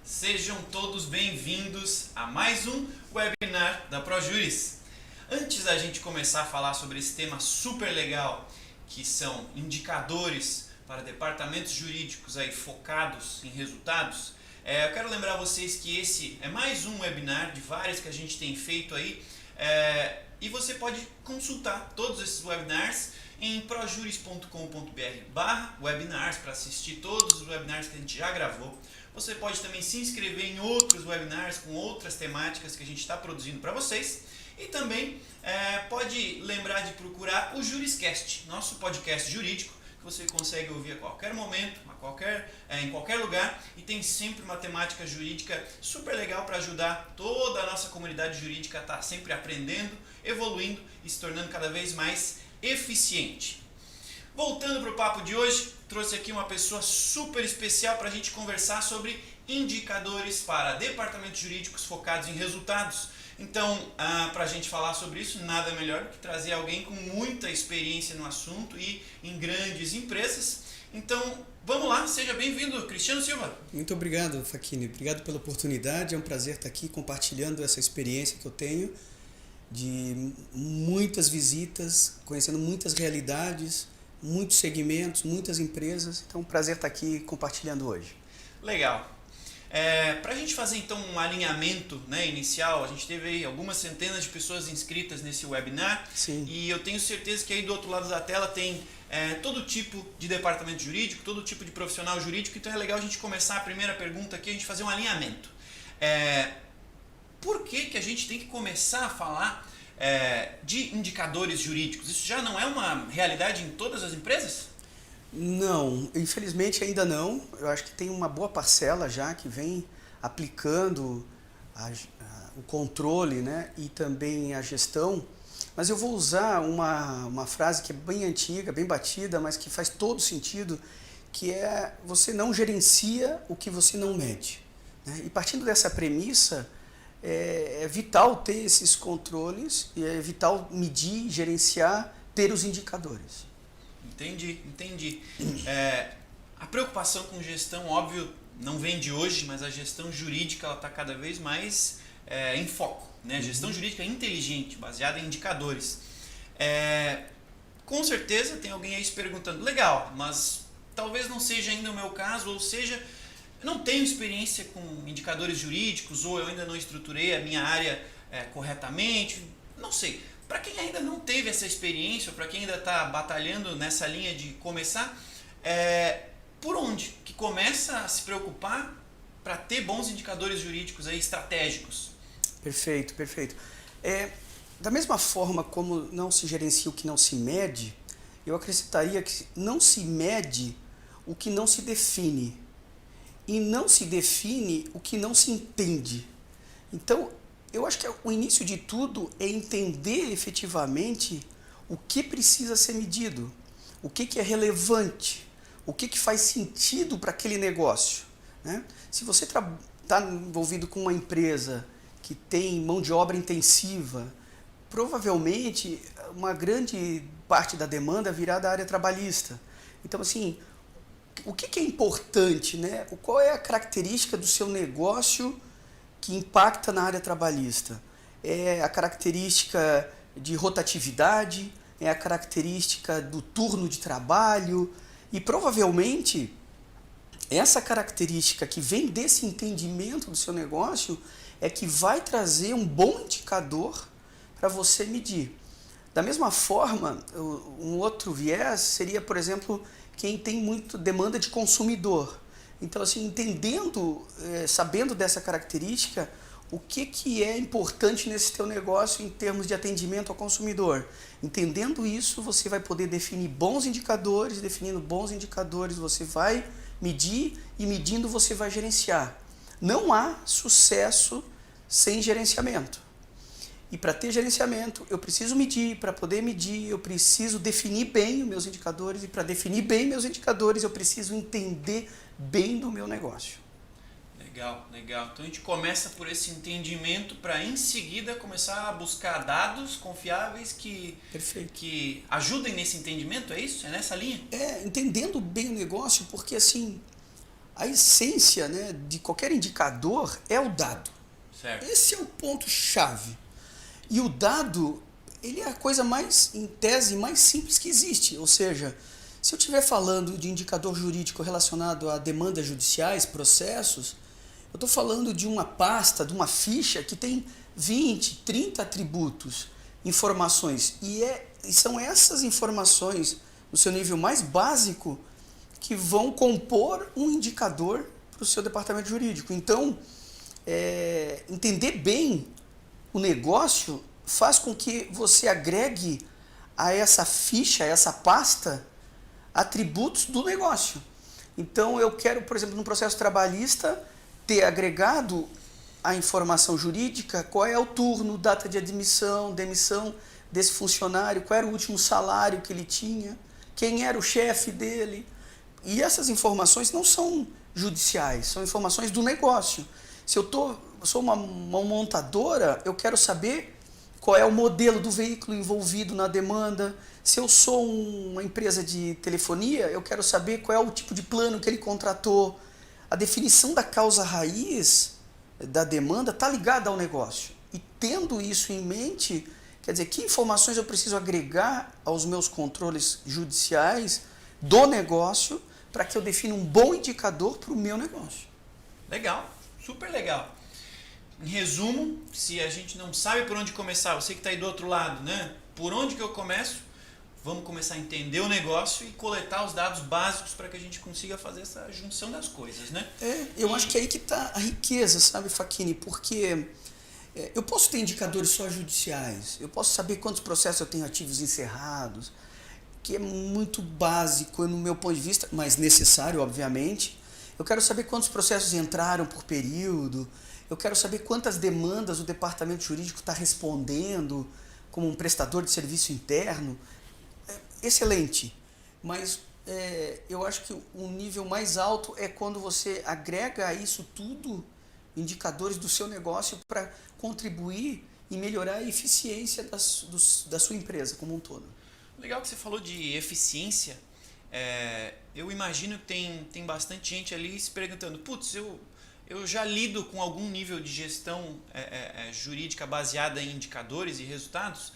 Sejam todos bem-vindos a mais um webinar da ProJuris. Antes da gente começar a falar sobre esse tema super legal, que são indicadores para departamentos jurídicos aí focados em resultados, eu quero lembrar vocês que esse é mais um webinar de vários que a gente tem feito aí, e você pode consultar todos esses webinars em projuris.com.br/webinars para assistir todos os webinars que a gente já gravou. Você pode também se inscrever em outros webinars com outras temáticas que a gente está produzindo para vocês. E também pode lembrar de procurar o Juriscast, nosso podcast jurídico, que você consegue ouvir a qualquer momento, em qualquer lugar, e tem sempre uma temática jurídica super legal para ajudar toda a nossa comunidade jurídica a estar sempre aprendendo, evoluindo e se tornando cada vez mais eficiente. Voltando para o papo de hoje, trouxe aqui uma pessoa super especial para a gente conversar sobre indicadores para departamentos jurídicos focados em resultados. Então, para a gente falar sobre isso, nada melhor do que trazer alguém com muita experiência no assunto e em grandes empresas. Então, vamos lá, seja bem-vindo, Cristiano Silva. Muito obrigado, Facchini. Obrigado pela oportunidade. É um prazer estar aqui compartilhando essa experiência que eu tenho de muitas visitas, conhecendo muitas realidades, muitos segmentos, muitas empresas. Então, é um prazer estar aqui compartilhando hoje. Legal. Para a gente fazer então um alinhamento, inicial, a gente teve aí algumas centenas de pessoas inscritas nesse webinar. Sim. E eu tenho certeza que aí do outro lado da tela tem todo tipo de departamento jurídico, todo tipo de profissional jurídico. Então é legal a gente começar a primeira pergunta aqui, a gente fazer um alinhamento. Por que a gente tem que começar a falar de indicadores jurídicos? Isso já não é uma realidade em todas as empresas? Não, infelizmente ainda não. Eu acho que tem uma boa parcela já que vem aplicando o controle, e também a gestão. Mas eu vou usar uma frase que é bem antiga, bem batida, mas que faz todo sentido, que é: você não gerencia o que você não mede. E partindo dessa premissa, é vital ter esses controles, e é vital medir, gerenciar, ter os indicadores. Entendi. A preocupação com gestão, óbvio, não vem de hoje, mas a gestão jurídica está cada vez mais em foco. A gestão jurídica inteligente, baseada em indicadores. Com certeza tem alguém aí se perguntando: legal, mas talvez não seja ainda o meu caso, ou seja, eu não tenho experiência com indicadores jurídicos, ou eu ainda não estruturei a minha área corretamente, não sei. Para quem ainda não teve essa experiência, ou para quem ainda está batalhando nessa linha de começar, por onde que começa a se preocupar para ter bons indicadores jurídicos aí estratégicos? Perfeito. Da mesma forma como não se gerencia o que não se mede, eu acrescentaria que não se mede o que não se define, e não se define o que não se entende. Então, eu acho que o início de tudo é entender efetivamente o que precisa ser medido, o que é relevante, o que faz sentido para aquele negócio. Se você está envolvido com uma empresa que tem mão de obra intensiva, provavelmente uma grande parte da demanda virá da área trabalhista. Então, assim, o que é importante? Qual é a característica do seu negócio que impacta na área trabalhista? É a característica de rotatividade, é a característica do turno de trabalho, e provavelmente essa característica que vem desse entendimento do seu negócio é que vai trazer um bom indicador para você medir. Da mesma forma, um outro viés seria, por exemplo, quem tem muito demanda de consumidor. Então, assim, entendendo, sabendo dessa característica, o que é importante nesse teu negócio em termos de atendimento ao consumidor. Entendendo isso, você vai poder definir bons indicadores, definindo bons indicadores você vai medir, e medindo você vai gerenciar. Não há sucesso sem gerenciamento. E para ter gerenciamento, eu preciso medir. Para poder medir, eu preciso definir bem os meus indicadores. E para definir bem meus indicadores, eu preciso entender bem do meu negócio. Legal. Então a gente começa por esse entendimento para em seguida começar a buscar dados confiáveis que ajudem nesse entendimento, é isso? É nessa linha? Entendendo bem o negócio, porque assim, a essência, né, de qualquer indicador é o dado. Certo. Esse é o ponto-chave. E o dado, ele é a coisa mais, em tese, mais simples que existe. Ou seja, se eu estiver falando de indicador jurídico relacionado a demandas judiciais, processos, eu estou falando de uma pasta, de uma ficha que tem 20, 30 atributos, informações. E são essas informações, no seu nível mais básico, que vão compor um indicador para o seu departamento jurídico. Então, entender bem o negócio faz com que você agregue a essa ficha, a essa pasta, atributos do negócio. Então, eu quero, por exemplo, no processo trabalhista, ter agregado a informação jurídica, qual é o turno, data de admissão, demissão desse funcionário, qual era o último salário que ele tinha, quem era o chefe dele. E essas informações não são judiciais, são informações do negócio. Se eu sou uma montadora, eu quero saber qual é o modelo do veículo envolvido na demanda. Se eu sou uma empresa de telefonia, eu quero saber qual é o tipo de plano que ele contratou. A definição da causa raiz da demanda está ligada ao negócio. E tendo isso em mente, quer dizer, que informações eu preciso agregar aos meus controles judiciais do negócio para que eu defina um bom indicador para o meu negócio. Legal, super legal. Em resumo, se a gente não sabe por onde começar, você que está aí do outro lado, né? Por onde que eu começo? Vamos começar a entender o negócio e coletar os dados básicos para que a gente consiga fazer essa junção das coisas, né? Eu acho que é aí que está a riqueza, sabe, Facchini? Porque eu posso ter indicadores só judiciais, eu posso saber quantos processos eu tenho ativos encerrados, que é muito básico no meu ponto de vista, mas necessário, obviamente. Eu quero saber quantos processos entraram por período, eu quero saber quantas demandas o departamento jurídico está respondendo como um prestador de serviço interno. Excelente, mas eu acho que o nível mais alto é quando você agrega a isso tudo indicadores do seu negócio para contribuir e melhorar a eficiência da sua empresa como um todo. Legal que você falou de eficiência. Eu imagino que tem bastante gente ali se perguntando, putz, eu já lido com algum nível de gestão jurídica baseada em indicadores e resultados,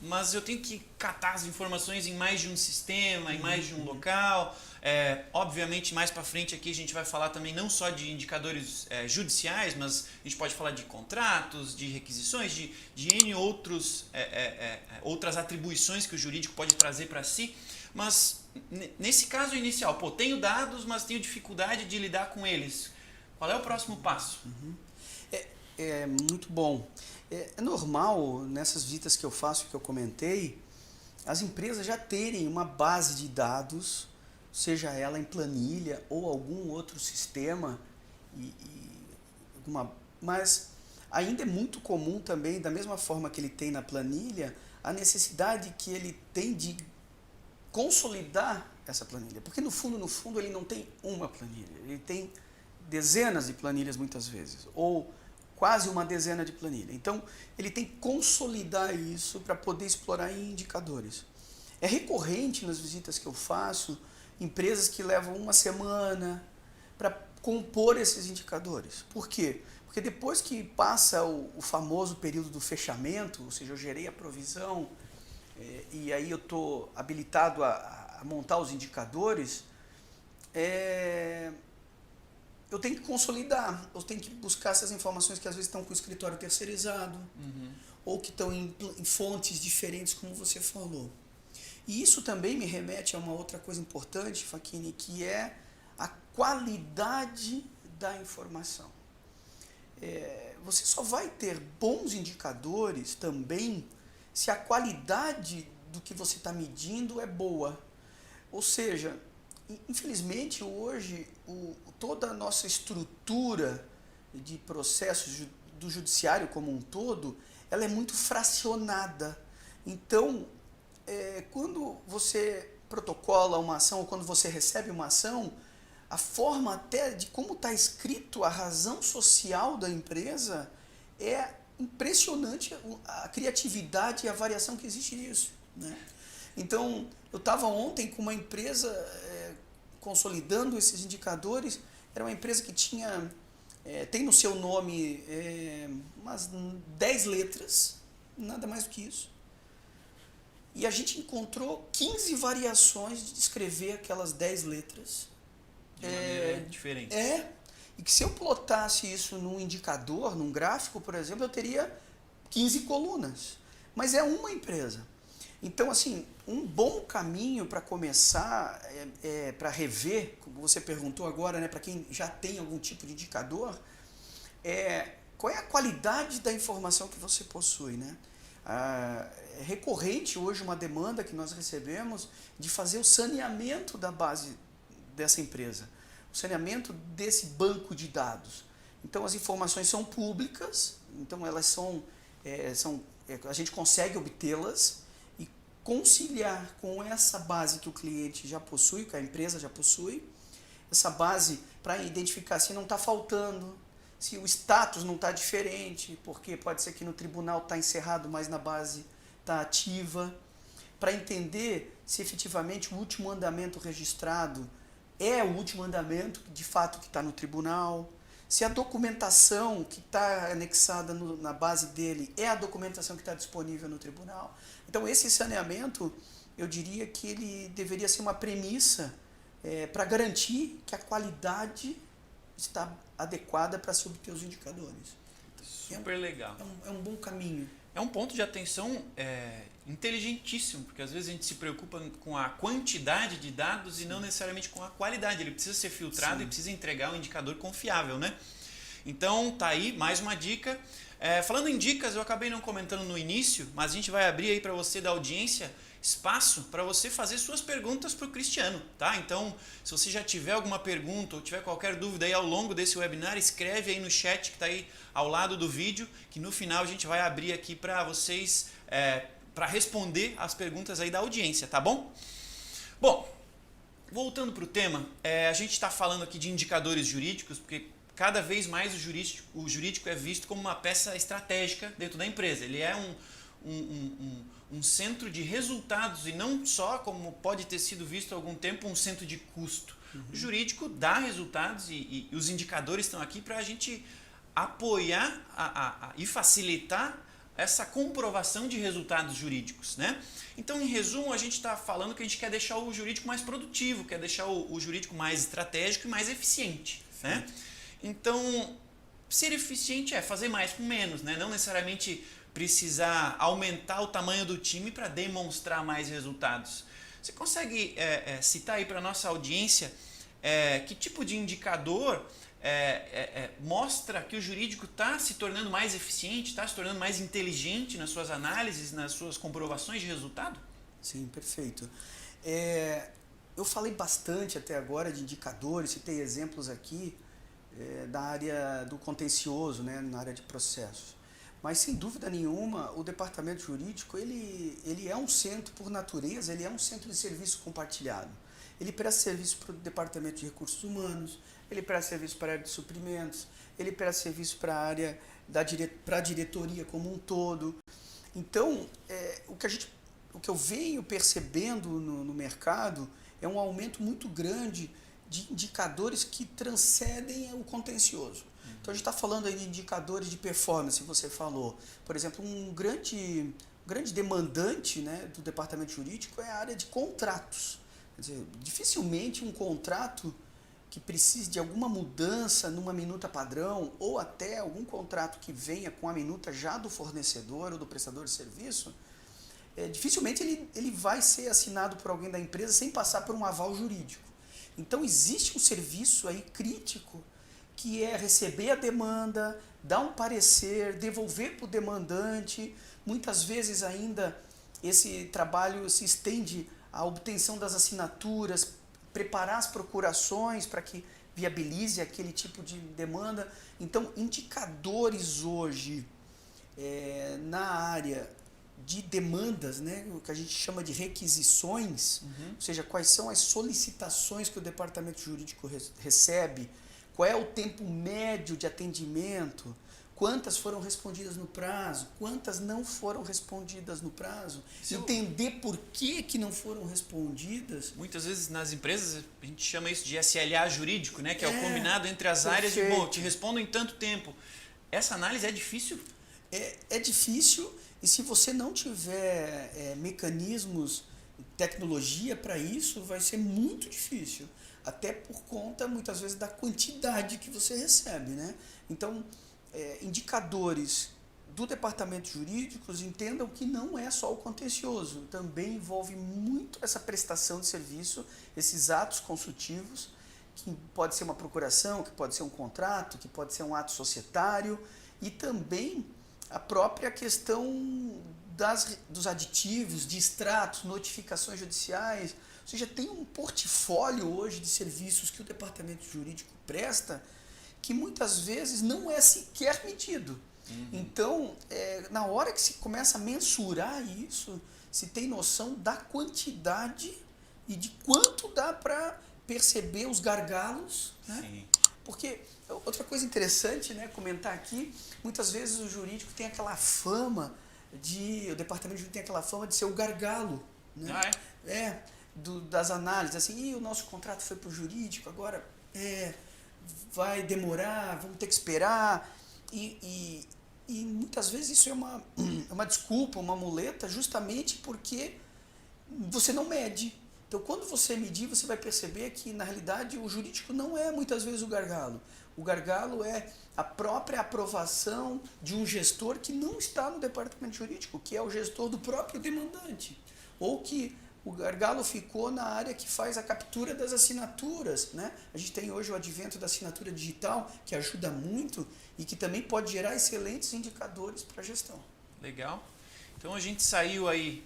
mas eu tenho que catar as informações em mais de um sistema, em mais de um local. Obviamente, mais para frente aqui a gente vai falar também não só de indicadores judiciais, mas a gente pode falar de contratos, de requisições, de N outras atribuições que o jurídico pode trazer para si. Mas nesse caso inicial, tenho dados, mas tenho dificuldade de lidar com eles. Qual é o próximo passo? É muito bom. É normal, nessas visitas que eu faço, que eu comentei, as empresas já terem uma base de dados, seja ela em planilha ou algum outro sistema, mas ainda é muito comum também, da mesma forma que ele tem na planilha, a necessidade que ele tem de consolidar essa planilha. Porque no fundo ele não tem uma planilha, ele tem dezenas de planilhas muitas vezes, ou quase uma dezena de planilhas. Então, ele tem que consolidar isso para poder explorar em indicadores. É recorrente nas visitas que eu faço, empresas que levam uma semana para compor esses indicadores. Por quê? Porque depois que passa o famoso período do fechamento, ou seja, eu gerei a provisão, e aí eu estou habilitado a montar os indicadores, eu tenho que consolidar, eu tenho que buscar essas informações que às vezes estão com o escritório terceirizado, ou que estão em fontes diferentes, como você falou. E isso também me remete a uma outra coisa importante, Facchini, que é a qualidade da informação. Você só vai ter bons indicadores também se a qualidade do que você está medindo é boa. Ou seja, infelizmente hoje toda a nossa estrutura de processos do judiciário como um todo, ela é muito fracionada. Então, quando você protocola uma ação ou quando você recebe uma ação, a forma até de como está escrito a razão social da empresa é impressionante a criatividade e a variação que existe nisso, né? Então, eu estava ontem com uma empresa consolidando esses indicadores, era uma empresa que tinha, tem no seu nome umas 10 letras, nada mais do que isso. E a gente encontrou 15 variações de escrever aquelas 10 letras. De maneira diferente. E que se eu plotasse isso num indicador, num gráfico, por exemplo, eu teria 15 colunas. Mas é uma empresa. Então, assim, um bom caminho para começar, para rever, como você perguntou agora, né, para quem já tem algum tipo de indicador, qual é a qualidade da informação que você possui, né? É recorrente hoje uma demanda que nós recebemos de fazer o saneamento da base dessa empresa, o saneamento desse banco de dados. Então as informações são públicas, então elas a gente consegue obtê-las e conciliar com essa base que o cliente já possui, que a empresa já possui, essa base para identificar se não está faltando, se o status não está diferente, porque pode ser que no tribunal está encerrado, mas na base está ativa, para entender se efetivamente o último andamento registrado é o último andamento de fato que está no tribunal, se a documentação que está anexada na base dele é a documentação que está disponível no tribunal. Então esse saneamento, eu diria que ele deveria ser uma premissa para garantir que a qualidade está adequada para se obter os indicadores. Super legal. É um bom caminho. É um ponto de atenção inteligentíssimo, porque às vezes a gente se preocupa com a quantidade de dados e não necessariamente com a qualidade. Ele precisa ser filtrado e precisa entregar um indicador confiável, né? Então, tá aí mais uma dica. Falando em dicas, eu acabei não comentando no início, mas a gente vai abrir aí para você da audiência espaço para você fazer suas perguntas para o Cristiano, tá? Então, se você já tiver alguma pergunta ou tiver qualquer dúvida aí ao longo desse webinar, escreve aí no chat que está aí ao lado do vídeo, que no final a gente vai abrir aqui para vocês, para responder as perguntas aí da audiência, tá bom? Bom, voltando para o tema, a gente está falando aqui de indicadores jurídicos, porque cada vez mais o jurídico é visto como uma peça estratégica dentro da empresa. Ele é um centro de resultados e não só, como pode ter sido visto há algum tempo, um centro de custo. O jurídico dá resultados e os indicadores estão aqui para a gente apoiar e facilitar essa comprovação de resultados jurídicos, né? Então, em resumo, a gente está falando que a gente quer deixar o jurídico mais produtivo, quer deixar o jurídico mais estratégico e mais eficiente, né? Então, ser eficiente é fazer mais com menos, né? Não necessariamente precisar aumentar o tamanho do time para demonstrar mais resultados. Você consegue citar aí para a nossa audiência que tipo de indicador mostra que o jurídico está se tornando mais eficiente, está se tornando mais inteligente nas suas análises, nas suas comprovações de resultado? Sim, perfeito. Eu falei bastante até agora de indicadores, citei exemplos aqui da área do contencioso, né, na área de processos. Mas, sem dúvida nenhuma, o departamento jurídico, ele é um centro, por natureza, ele é um centro de serviço compartilhado. Ele presta serviço para o departamento de recursos humanos, ele presta serviço para a área de suprimentos, ele presta serviço para a área para a diretoria como um todo. Então, o que eu venho percebendo no mercado é um aumento muito grande de indicadores que transcendem o contencioso. Então a gente está falando aí de indicadores de performance, você falou. Por exemplo, um grande demandante, né, do departamento jurídico é a área de contratos. Quer dizer, dificilmente um contrato que precise de alguma mudança numa minuta padrão ou até algum contrato que venha com a minuta já do fornecedor ou do prestador de serviço, dificilmente ele vai ser assinado por alguém da empresa sem passar por um aval jurídico. Então existe um serviço aí crítico que é receber a demanda, dar um parecer, devolver para o demandante. Muitas vezes ainda esse trabalho se estende à obtenção das assinaturas, preparar as procurações para que viabilize aquele tipo de demanda. Então, indicadores hoje na área de demandas, né, o que a gente chama de requisições, ou seja, quais são as solicitações que o departamento jurídico recebe, qual é o tempo médio de atendimento, quantas foram respondidas no prazo, quantas não foram respondidas no prazo, entender por que não foram respondidas. Muitas vezes nas empresas a gente chama isso de SLA jurídico, né? Que é o combinado entre as áreas de, bom, te respondo em tanto tempo. Essa análise é difícil? É difícil, e se você não tiver mecanismos, tecnologia para isso, vai ser muito difícil. Até por conta, muitas vezes, da quantidade que você recebe, né? Então, indicadores do departamento jurídico entendam que não é só o contencioso, também envolve muito essa prestação de serviço, esses atos consultivos, que pode ser uma procuração, que pode ser um contrato, que pode ser um ato societário, e também a própria questão dos aditivos, de extratos, notificações judiciais. Ou seja, tem um portfólio hoje de serviços que o departamento jurídico presta que muitas vezes não é sequer medido. Então, na hora que se começa a mensurar isso, se tem noção da quantidade e de quanto dá para perceber os gargalos, né? Sim. Porque outra coisa interessante, né, comentar aqui, muitas vezes o jurídico tem aquela fama o departamento jurídico tem aquela fama de ser o gargalo, né? Das análises, assim, o nosso contrato foi para o jurídico, agora vai demorar, vamos ter que esperar, e muitas vezes isso é uma desculpa, uma muleta, justamente porque você não mede. Então, quando você medir, você vai perceber que, na realidade, o jurídico não é muitas vezes o gargalo. O gargalo é a própria aprovação de um gestor que não está no departamento jurídico, que é o gestor do próprio demandante. Ou que o gargalo ficou na área que faz a captura das assinaturas, né? A gente tem hoje o advento da assinatura digital, que ajuda muito e que também pode gerar excelentes indicadores para a gestão. Legal. Então, a gente saiu aí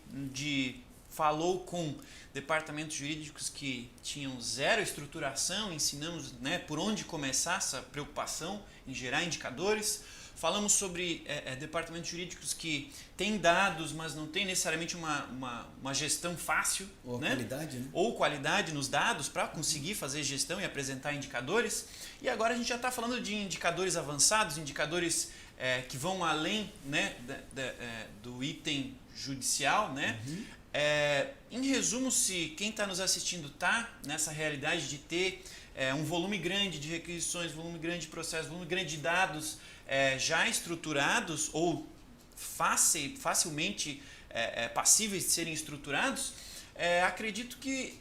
falou com departamentos jurídicos que tinham zero estruturação, ensinamos, né, por onde começar essa preocupação em gerar indicadores. Falamos sobre departamentos jurídicos que têm dados, mas não têm necessariamente uma gestão fácil, ou né? Qualidade, né? Ou qualidade nos dados para conseguir fazer gestão e apresentar indicadores. E agora a gente já está falando de indicadores avançados, indicadores que vão além, né, do item judicial, né? Em resumo, se quem está nos assistindo está nessa realidade de ter um volume grande de requisições, volume grande de processos, volume grande de dados já estruturados ou facilmente passíveis de serem estruturados, acredito que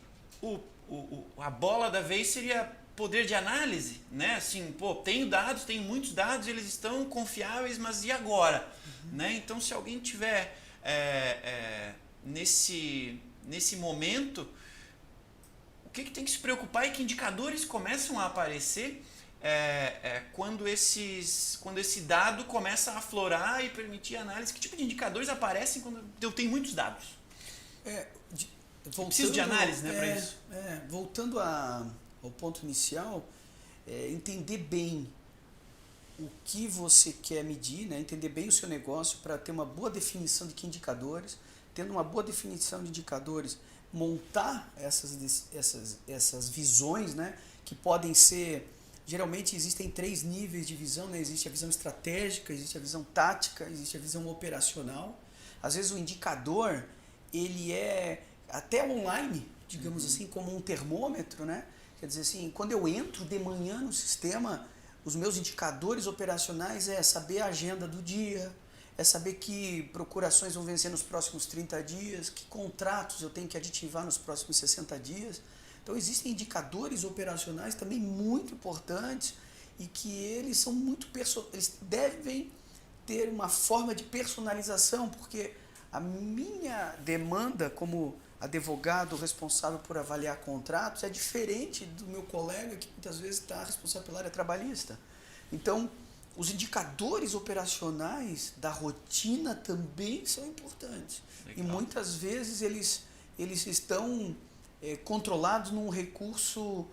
a bola da vez seria poder de análise, né? Assim, tenho muitos dados, eles estão confiáveis, mas e agora? Né? Então, se alguém tiver nesse momento, o que tem que se preocupar e que indicadores começam a aparecer quando esse dado começa a aflorar e permitir análise? Que tipo de indicadores aparecem quando eu tenho muitos dados? Preciso de análise, né, para isso? Voltando ao ponto inicial, entender bem o que você quer medir, né? Entender bem o seu negócio para ter uma boa definição de que indicadores, tendo uma boa definição de indicadores, montar essas visões, né? Que podem ser, geralmente existem 3 níveis de visão, né? Existe a visão estratégica, existe a visão tática, existe a visão operacional. Às vezes o indicador, ele é até online, digamos assim, como um termômetro, né? Quer dizer assim, quando eu entro de manhã no sistema, os meus indicadores operacionais é saber a agenda do dia, é saber que procurações vão vencer nos próximos 30 dias, que contratos eu tenho que aditivar nos próximos 60 dias. Então existem indicadores operacionais também muito importantes e que eles são eles devem ter uma forma de personalização, porque a minha demanda como advogado responsável por avaliar contratos é diferente do meu colega que muitas vezes está responsável pela área trabalhista. Então, os indicadores operacionais da rotina também são importantes. Legal. E muitas vezes eles estão controlados num recurso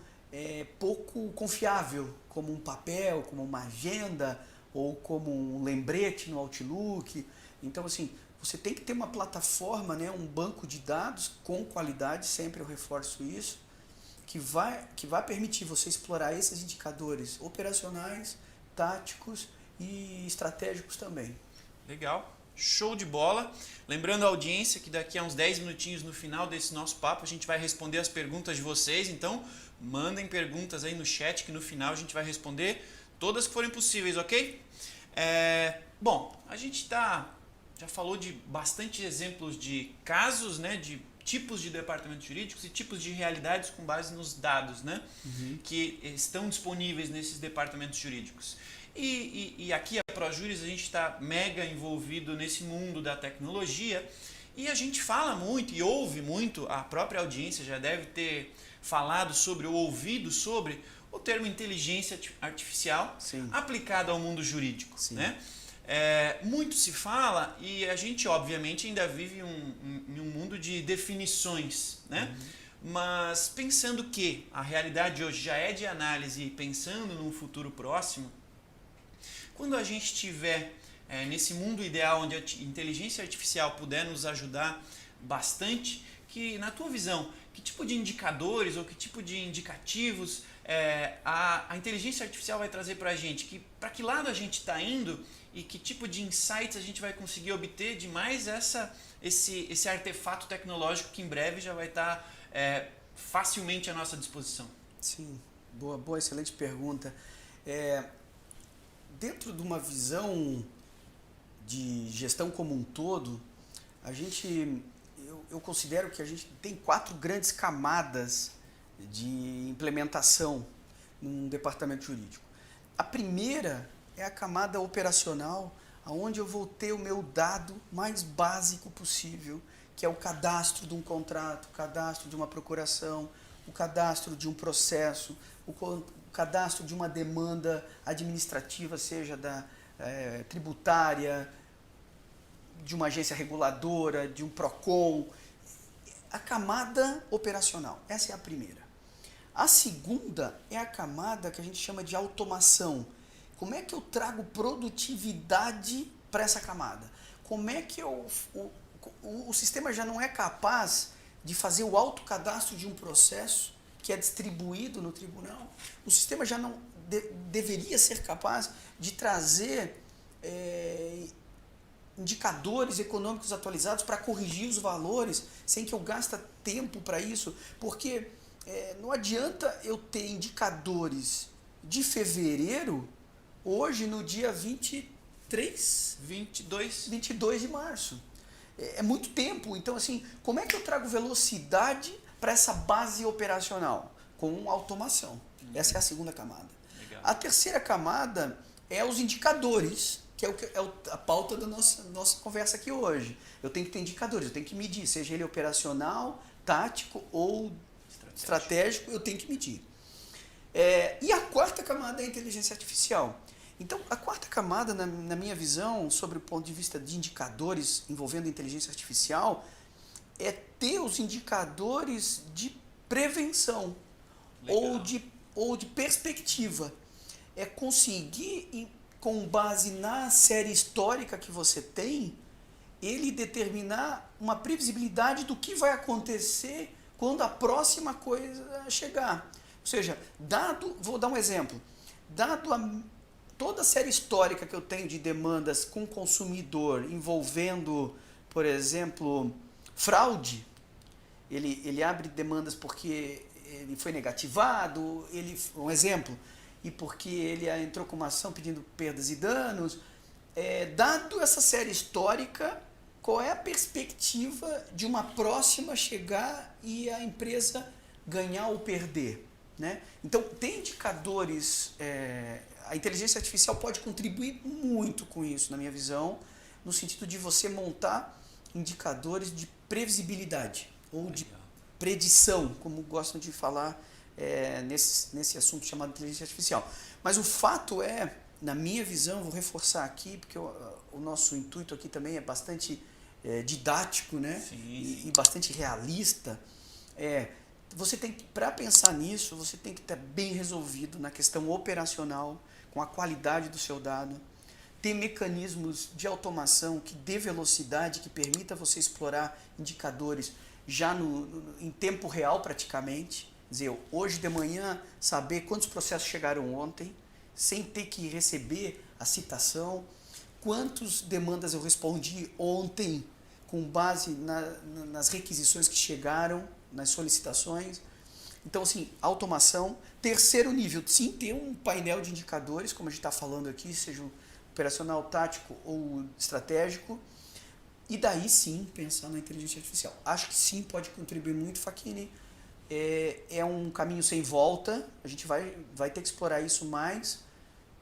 pouco confiável, como um papel, como uma agenda ou como um lembrete no Outlook. Então, assim, você tem que ter uma plataforma, né, um banco de dados com qualidade, sempre eu reforço isso, que vai permitir você explorar esses indicadores operacionais, táticos e estratégicos também. Legal, show de bola. Lembrando a audiência que daqui a uns 10 minutinhos no final desse nosso papo a gente vai responder as perguntas de vocês, então mandem perguntas aí no chat que no final a gente vai responder todas que forem possíveis, ok? Bom, a gente já falou de bastante exemplos de casos, né, de tipos de departamentos jurídicos e tipos de realidades com base nos dados, né, que estão disponíveis nesses departamentos jurídicos. E aqui a ProJuris a gente está mega envolvido nesse mundo da tecnologia e a gente fala muito e ouve muito, a própria audiência já deve ter falado sobre ou ouvido sobre o termo inteligência artificial aplicada ao mundo jurídico, né? Muito se fala e a gente obviamente ainda vive em um mundo de definições, né? Mas pensando que a realidade hoje já é de análise e pensando num futuro próximo, quando a gente estiver nesse mundo ideal onde a inteligência artificial puder nos ajudar bastante, que na tua visão, que tipo de indicadores ou que tipo de indicativos a inteligência artificial vai trazer para a gente? Para que lado a gente está indo e que tipo de insights a gente vai conseguir obter de mais esse artefato tecnológico que em breve já vai estar facilmente à nossa disposição? Sim, boa, excelente pergunta. Dentro de uma visão de gestão como um todo, eu considero que a gente tem 4 grandes camadas de implementação num departamento jurídico. A primeira é a camada operacional, onde eu vou ter o meu dado mais básico possível, que é o cadastro de um contrato, o cadastro de uma procuração, o cadastro de um processo, o cadastro de uma demanda administrativa, seja tributária, de uma agência reguladora, de um PROCON. A camada operacional, essa é a primeira. A segunda é a camada que a gente chama de automação. Como é que eu trago produtividade para essa camada? Como é que o sistema já não é capaz de fazer o autocadastro de um processo que é distribuído no tribunal? O sistema já não deveria ser capaz de trazer indicadores econômicos atualizados para corrigir os valores sem que eu gaste tempo para isso? Porque não adianta eu ter indicadores de fevereiro hoje no dia 22 de março. É muito tempo. Então, assim, como é que eu trago velocidade para essa base operacional? Com automação. Essa é a segunda camada. Legal. A terceira camada é os indicadores, que é a pauta da nossa conversa aqui hoje. Eu tenho que ter indicadores, eu tenho que medir, seja ele operacional, tático ou estratégico, eu tenho que medir. E a quarta camada é a inteligência artificial. Então, a quarta camada, na minha visão, sobre o ponto de vista de indicadores envolvendo inteligência artificial, é ter os indicadores de prevenção ou de perspectiva. É conseguir, com base na série histórica que você tem, ele determinar uma previsibilidade do que vai acontecer quando a próxima coisa chegar. Ou seja, vou dar um exemplo, dado toda a série histórica que eu tenho de demandas com consumidor envolvendo, por exemplo, fraude, ele abre demandas porque ele foi negativado, um exemplo, e porque ele entrou com uma ação pedindo perdas e danos. Dado essa série histórica, qual é a perspectiva de uma próxima chegar e a empresa ganhar ou perder? Né? Então, tem indicadores, a inteligência artificial pode contribuir muito com isso, na minha visão, no sentido de você montar indicadores de previsibilidade ou de predição, como gostam de falar nesse assunto chamado inteligência artificial. Mas o fato na minha visão, vou reforçar aqui, porque o nosso intuito aqui também é bastante didático, né? Sim. E bastante realista. Para pensar nisso, você tem que estar bem resolvido na questão operacional, com a qualidade do seu dado, ter mecanismos de automação que dê velocidade, que permita você explorar indicadores já em tempo real praticamente. Quer dizer, hoje de manhã saber quantos processos chegaram ontem, sem ter que receber a citação, quantas demandas eu respondi ontem com base nas requisições que chegaram, nas solicitações. Então, assim, automação. Terceiro nível, sim, ter um painel de indicadores, como a gente está falando aqui, seja operacional, tático ou estratégico. E daí sim, pensar na inteligência artificial. Acho que sim, pode contribuir muito, Facchini. É um caminho sem volta, a gente vai ter que explorar isso mais,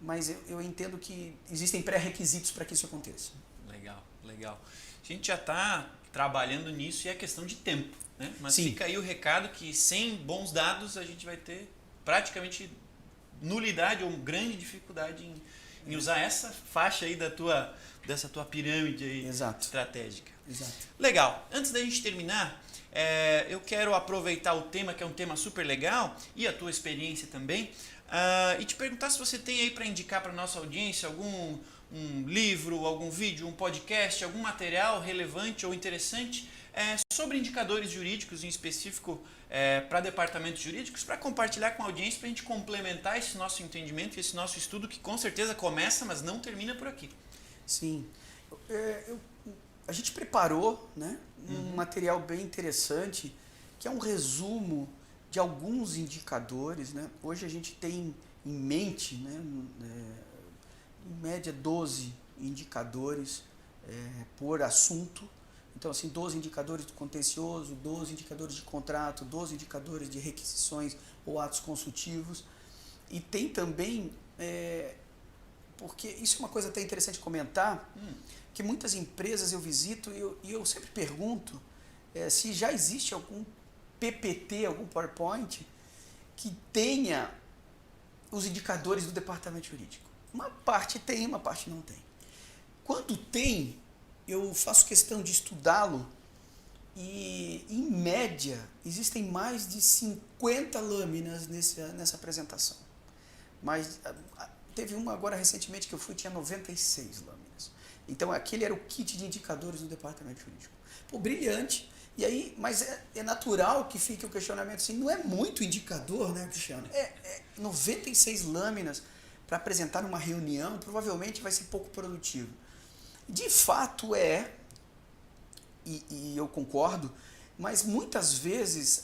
mas eu entendo que existem pré-requisitos para que isso aconteça. Legal, legal. A gente já está trabalhando nisso e é questão de tempo, né? Mas sim, fica aí o recado que sem bons dados a gente vai ter praticamente nulidade ou grande dificuldade em usar essa faixa aí dessa tua pirâmide aí estratégica. Exato. Legal. Antes da gente terminar, eu quero aproveitar o tema, que é um tema super legal, e a tua experiência também, e te perguntar se você tem aí para indicar para nossa audiência algum um livro, algum vídeo, um podcast, algum material relevante ou interessante sobre indicadores jurídicos, em específico para departamentos jurídicos, para compartilhar com a audiência, para a gente complementar esse nosso entendimento, esse nosso estudo, que com certeza começa, mas não termina por aqui. Sim. A gente preparou, né, um material bem interessante, que é um resumo de alguns indicadores, né? Hoje a gente tem em mente, né, em média 12 indicadores por assunto. Então, assim, 12 indicadores do contencioso, 12 indicadores de contrato, 12 indicadores de requisições ou atos consultivos. E tem também, porque isso é uma coisa até interessante comentar, que muitas empresas eu visito e eu sempre pergunto se já existe algum PPT, algum PowerPoint que tenha os indicadores do departamento jurídico. Uma parte tem, uma parte não tem. Quando tem, eu faço questão de estudá-lo e, em média, existem mais de 50 lâminas nessa apresentação. Mas teve uma agora recentemente que eu fui, tinha 96 lâminas. Então, aquele era o kit de indicadores do departamento jurídico. Pô, brilhante. E aí, mas é natural que fique o questionamento assim, não é muito indicador, né, Cristiano? 96 lâminas para apresentar numa reunião, provavelmente vai ser pouco produtivo. De fato e eu concordo, mas muitas vezes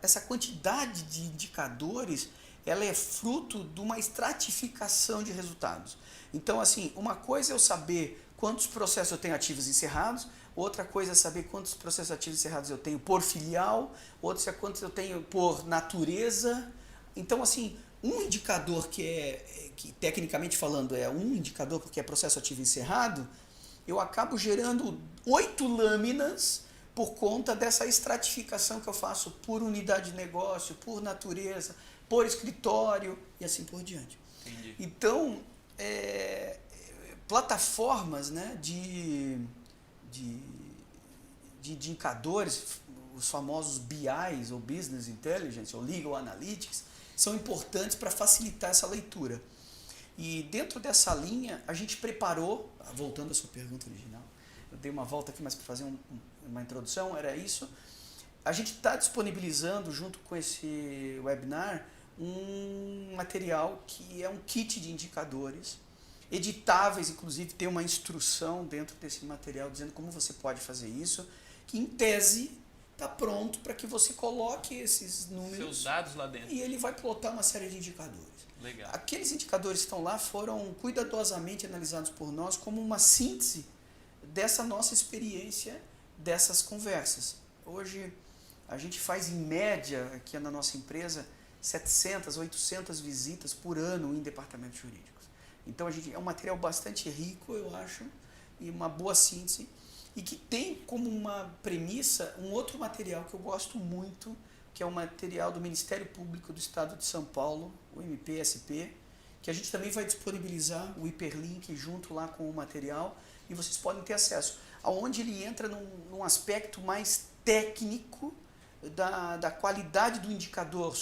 essa quantidade de indicadores, ela é fruto de uma estratificação de resultados. Então, assim, uma coisa é eu saber quantos processos eu tenho ativos encerrados, outra coisa é saber quantos processos ativos encerrados eu tenho por filial, outra é quantos eu tenho por natureza. Então, assim, um indicador que tecnicamente falando é um indicador porque é processo ativo encerrado, eu acabo gerando 8 lâminas por conta dessa estratificação que eu faço por unidade de negócio, por natureza, por escritório e assim por diante. Entendi. Então, plataformas, né, de indicadores, os famosos BIs, ou Business Intelligence, ou Legal Analytics, são importantes para facilitar essa leitura. E dentro dessa linha, a gente preparou, voltando à sua pergunta original, eu dei uma volta aqui, mas para fazer uma introdução, era isso. A gente está disponibilizando, junto com esse webinar, um material que é um kit de indicadores, editáveis, inclusive tem uma instrução dentro desse material dizendo como você pode fazer isso, que em tese está pronto para que você coloque esses números, seus dados lá dentro, e ele vai plotar uma série de indicadores. Legal. Aqueles indicadores que estão lá foram cuidadosamente analisados por nós como uma síntese dessa nossa experiência, dessas conversas. Hoje a gente faz em média aqui na nossa empresa 700, 800 visitas por ano em departamentos jurídicos. Então é um material bastante rico, eu acho, e uma boa síntese, e que tem como uma premissa um outro material que eu gosto muito, que é um material do Ministério Público do Estado de São Paulo, o MPSP, que a gente também vai disponibilizar o hiperlink junto lá com o material, e vocês podem ter acesso, aonde ele entra num aspecto mais técnico da qualidade do indicador,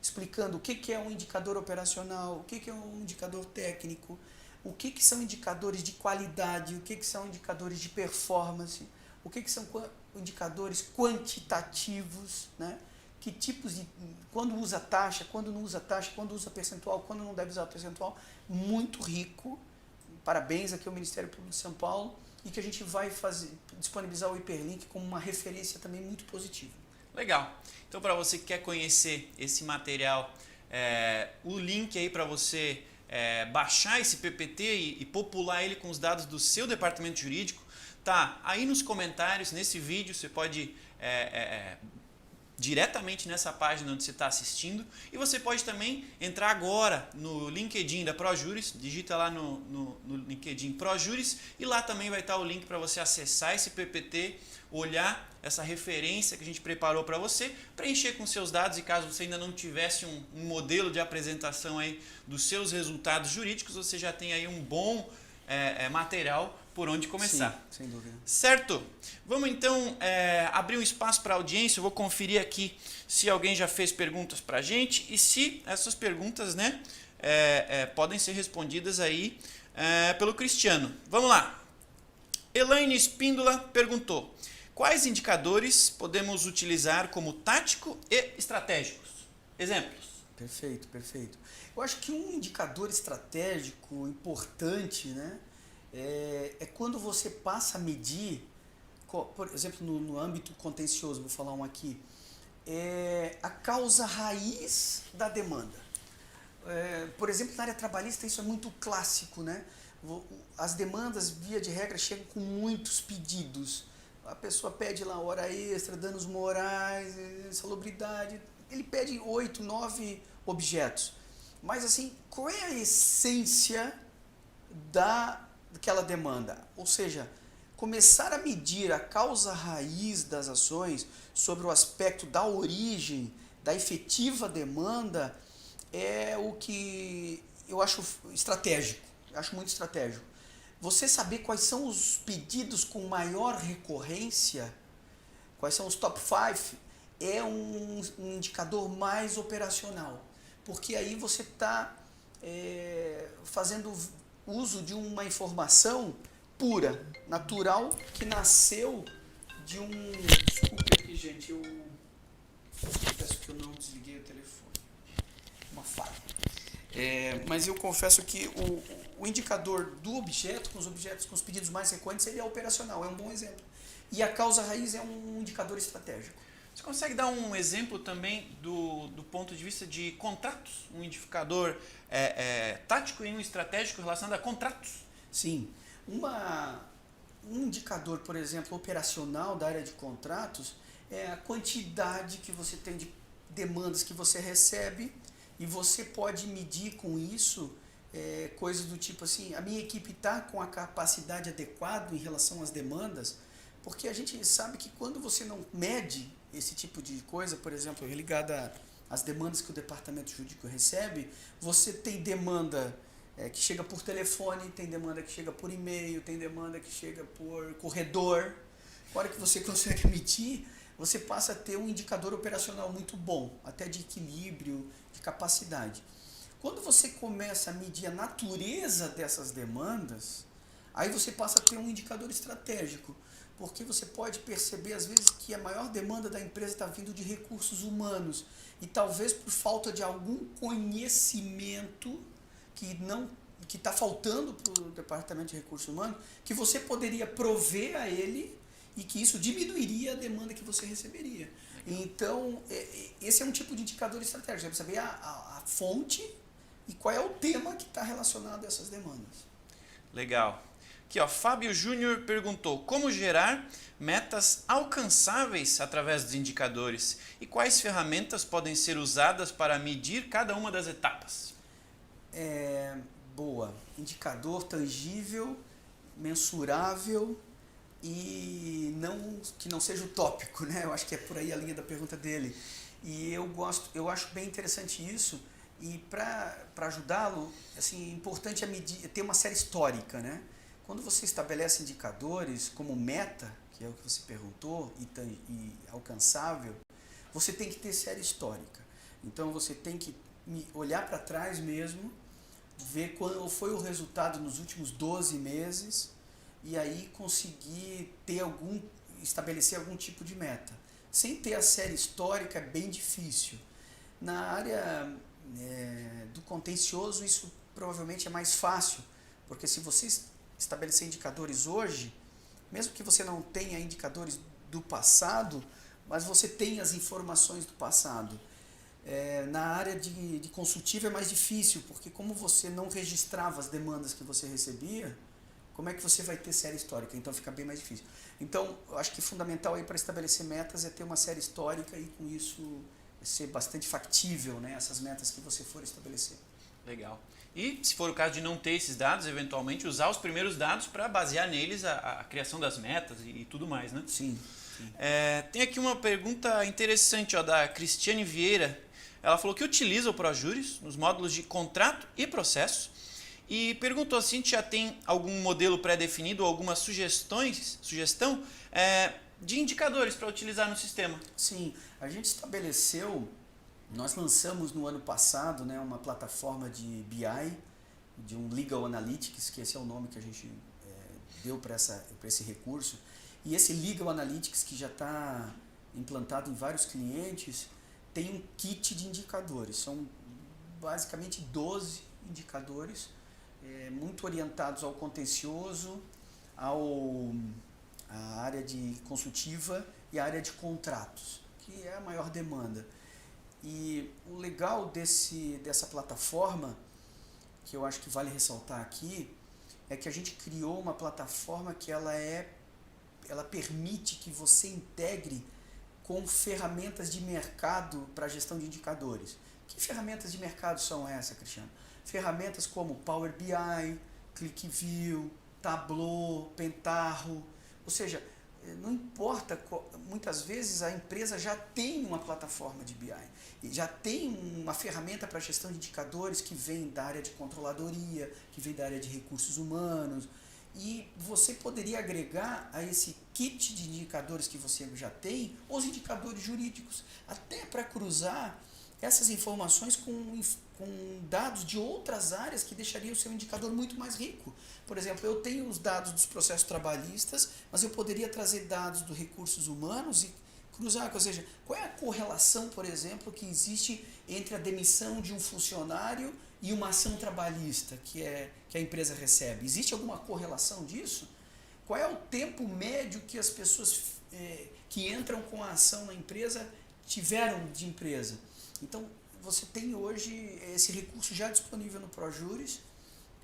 explicando o que é um indicador operacional, o que é um indicador técnico, o que são indicadores de qualidade, o que são indicadores de performance, o que são indicadores quantitativos, né? Que tipos de... quando usa taxa, quando não usa taxa, quando usa percentual, quando não deve usar percentual. Muito rico parabéns aqui ao Ministério Público de São Paulo e que a gente vai disponibilizar o Hiperlink como uma referência também muito positiva. Legal. Então, para você que quer conhecer esse material, o link aí para você baixar esse PPT e popular ele com os dados do seu departamento jurídico, tá aí nos comentários, nesse vídeo, você pode diretamente nessa página onde você está assistindo, e você pode também entrar agora no LinkedIn da ProJuris, digita lá no LinkedIn ProJuris, e lá também vai estar o link para você acessar esse PPT, olhar essa referência que a gente preparou para você, preencher com seus dados, e caso você ainda não tivesse um modelo de apresentação aí dos seus resultados jurídicos, você já tem aí um bom material por onde começar. Sim, sem dúvida. Certo? Vamos então abrir um espaço para a audiência. Eu vou conferir aqui se alguém já fez perguntas para a gente e se essas perguntas, né, podem ser respondidas aí pelo Cristiano. Vamos lá. Elaine Espíndola perguntou: quais indicadores podemos utilizar como tático e estratégicos? Exemplos. Perfeito, perfeito. Eu acho que um indicador estratégico importante, né, é quando você passa a medir, por exemplo, no âmbito contencioso, vou falar um aqui, a causa raiz da demanda. Por exemplo, na área trabalhista isso é muito clássico, né? As demandas, via de regra, chegam com muitos pedidos. A pessoa pede lá hora extra, danos morais, insalubridade. Ele pede 8, 9 objetos. Mas assim, qual é a essência daquela demanda? Ou seja, começar a medir a causa raiz das ações sobre o aspecto da origem, da efetiva demanda, é o que eu acho estratégico, acho muito estratégico. Você saber quais são os pedidos com maior recorrência, quais são os top 5, é um indicador mais operacional, porque aí você está fazendo uso de uma informação pura, natural, que nasceu de um... Desculpe aqui, gente, eu confesso que eu não desliguei o telefone. Uma falha. Mas eu confesso que o indicador do objeto, com os pedidos mais recorrentes, ele é operacional, é um bom exemplo. E a causa raiz é um indicador estratégico. Você consegue dar um exemplo também do ponto de vista de contratos? Um indicador tático e um estratégico relacionado a contratos? Sim. Um indicador, por exemplo, operacional da área de contratos é a quantidade que você tem de demandas que você recebe, e você pode medir com isso coisas do tipo assim, a minha equipe está com a capacidade adequada em relação às demandas, porque a gente sabe que quando você não mede esse tipo de coisa, por exemplo, ligada às demandas que o departamento jurídico recebe, você tem demanda que chega por telefone, tem demanda que chega por e-mail, tem demanda que chega por corredor. Na hora que você consegue medir, você passa a ter um indicador operacional muito bom, até de equilíbrio, de capacidade. Quando você começa a medir a natureza dessas demandas, aí você passa a ter um indicador estratégico, porque você pode perceber às vezes que a maior demanda da empresa está vindo de recursos humanos, e talvez por falta de algum conhecimento que está faltando para o departamento de recursos humanos, que você poderia prover a ele e que isso diminuiria a demanda que você receberia. Então, esse é um tipo de indicador estratégico, para saber a fonte e qual é o tema que está relacionado a essas demandas. Legal. Aqui, ó, Fábio Júnior perguntou: como gerar metas alcançáveis através dos indicadores e quais ferramentas podem ser usadas para medir cada uma das etapas? Boa. Indicador tangível, mensurável e que não seja utópico, né? Eu acho que é por aí a linha da pergunta dele. E eu acho bem interessante isso, e para ajudá-lo, assim, importante ter uma série histórica, né? Quando você estabelece indicadores como meta, que é o que você perguntou, e alcançável, você tem que ter série histórica. Então você tem que olhar para trás mesmo, ver qual foi o resultado nos últimos 12 meses e aí conseguir estabelecer algum tipo de meta. Sem ter a série histórica é bem difícil. Na área do contencioso isso provavelmente é mais fácil, Porque se você estabelecer indicadores hoje, mesmo que você não tenha indicadores do passado, mas você tem as informações do passado. Na área de consultivo é mais difícil, porque como você não registrava as demandas que você recebia, como é que você vai ter série histórica? Então fica bem mais difícil. Então, eu acho que fundamental aí para estabelecer metas é ter uma série histórica e com isso ser bastante factível, né, essas metas que você for estabelecer. Legal. E se for o caso de não ter esses dados, eventualmente usar os primeiros dados para basear neles a criação das metas e tudo mais, né? Sim. Tem aqui uma pergunta interessante, ó, da Cristiane Vieira. Ela falou que utiliza o ProJuris nos módulos de contrato e processo e perguntou se a gente já tem algum modelo pré-definido ou alguma sugestão de indicadores para utilizar no sistema. Sim, a gente estabeleceu, nós lançamos no ano passado, né, uma plataforma de BI, de um Legal Analytics, que esse é o nome que a gente deu para esse recurso. E esse Legal Analytics, que já está implantado em vários clientes, tem um kit de indicadores. São basicamente 12 indicadores, muito orientados ao contencioso, à área de consultiva e à área de contratos, que é a maior demanda. E o legal dessa plataforma, que eu acho que vale ressaltar aqui, é que a gente criou uma plataforma que ela permite que você integre com ferramentas de mercado para a gestão de indicadores. Que ferramentas de mercado são essas, Cristiano? Ferramentas como Power BI, ClickView, Tableau, Pentaho, ou seja, não importa, muitas vezes a empresa já tem uma plataforma de BI, já tem uma ferramenta para gestão de indicadores que vem da área de controladoria, que vem da área de recursos humanos, e você poderia agregar a esse kit de indicadores que você já tem os indicadores jurídicos, até para cruzar essas informações com dados de outras áreas que deixariam o seu indicador muito mais rico. Por exemplo, eu tenho os dados dos processos trabalhistas, mas eu poderia trazer dados dos recursos humanos e cruzar, ou seja, qual é a correlação, por exemplo, que existe entre a demissão de um funcionário e uma ação trabalhista que a empresa recebe? Existe alguma correlação disso? Qual é o tempo médio que as pessoas que entram com a ação na empresa tiveram de empresa? Então, você tem hoje esse recurso já disponível no ProJuris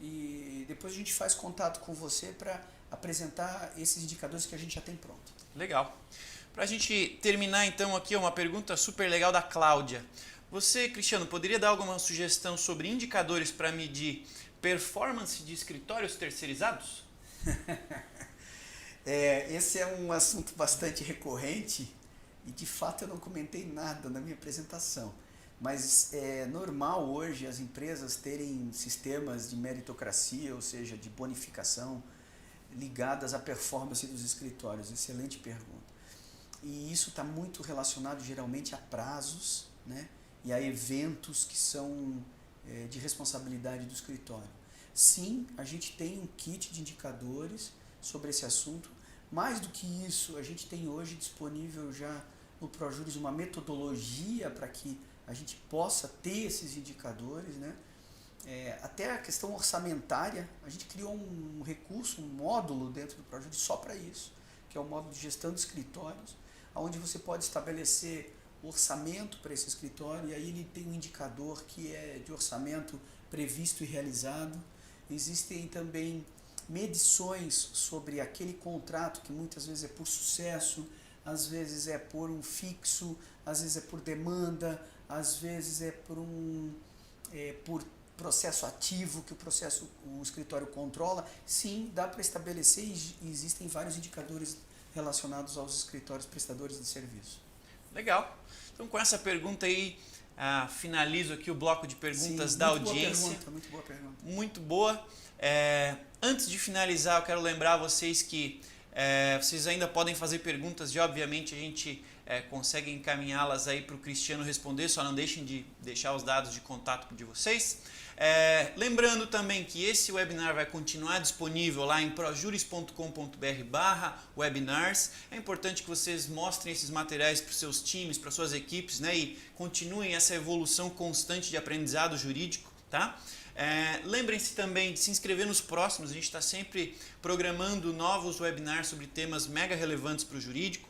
e depois a gente faz contato com você para apresentar esses indicadores que a gente já tem pronto. Legal. Para a gente terminar então aqui uma pergunta super legal da Cláudia. Você, Cristiano, poderia dar alguma sugestão sobre indicadores para medir performance de escritórios terceirizados? Esse é um assunto bastante recorrente e de fato eu não comentei nada na minha apresentação. Mas é normal hoje as empresas terem sistemas de meritocracia, ou seja, de bonificação, ligadas à performance dos escritórios. Excelente pergunta. E isso está muito relacionado geralmente a prazos, né, e a eventos que são de responsabilidade do escritório. Sim, a gente tem um kit de indicadores sobre esse assunto. Mais do que isso, a gente tem hoje disponível já no ProJuris uma metodologia para que a gente possa ter esses indicadores, né? Até a questão orçamentária, a gente criou um recurso, um módulo dentro do ProJuris só para isso, que é o módulo de gestão de escritórios, onde você pode estabelecer orçamento para esse escritório, e aí ele tem um indicador que é de orçamento previsto e realizado. Existem também medições sobre aquele contrato que muitas vezes é por sucesso, às vezes é por um fixo, às vezes é por demanda, às vezes é por processo ativo que o escritório controla. Sim, dá para estabelecer e existem vários indicadores relacionados aos escritórios prestadores de serviço. Legal. Então com essa pergunta aí, finalizo aqui o bloco de perguntas da audiência. Muito boa pergunta. Muito boa. Antes de finalizar, eu quero lembrar vocês que vocês ainda podem fazer perguntas e obviamente a gente consegue encaminhá-las aí para o Cristiano responder, só não deixem de deixar os dados de contato de vocês. Lembrando também que esse webinar vai continuar disponível lá em projuris.com.br/webinars. É importante que vocês mostrem esses materiais para os seus times, para suas equipes, né, e continuem essa evolução constante de aprendizado jurídico, tá? Lembrem-se também de se inscrever nos próximos, a gente está sempre programando novos webinars sobre temas mega relevantes para o jurídico.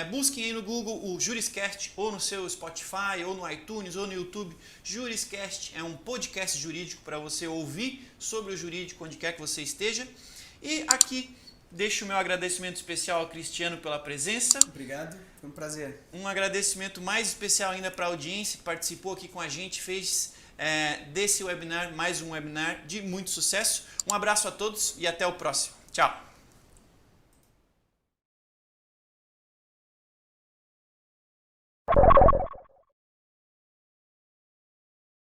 Busquem aí no Google o Juriscast, ou no seu Spotify, ou no iTunes, ou no YouTube. Juriscast é um podcast jurídico para você ouvir sobre o jurídico onde quer que você esteja. E aqui deixo o meu agradecimento especial ao Cristiano pela presença. Obrigado, foi um prazer. Um agradecimento mais especial ainda para a audiência que participou aqui com a gente, fez desse webinar mais um webinar de muito sucesso. Um abraço a todos e até o próximo. Tchau!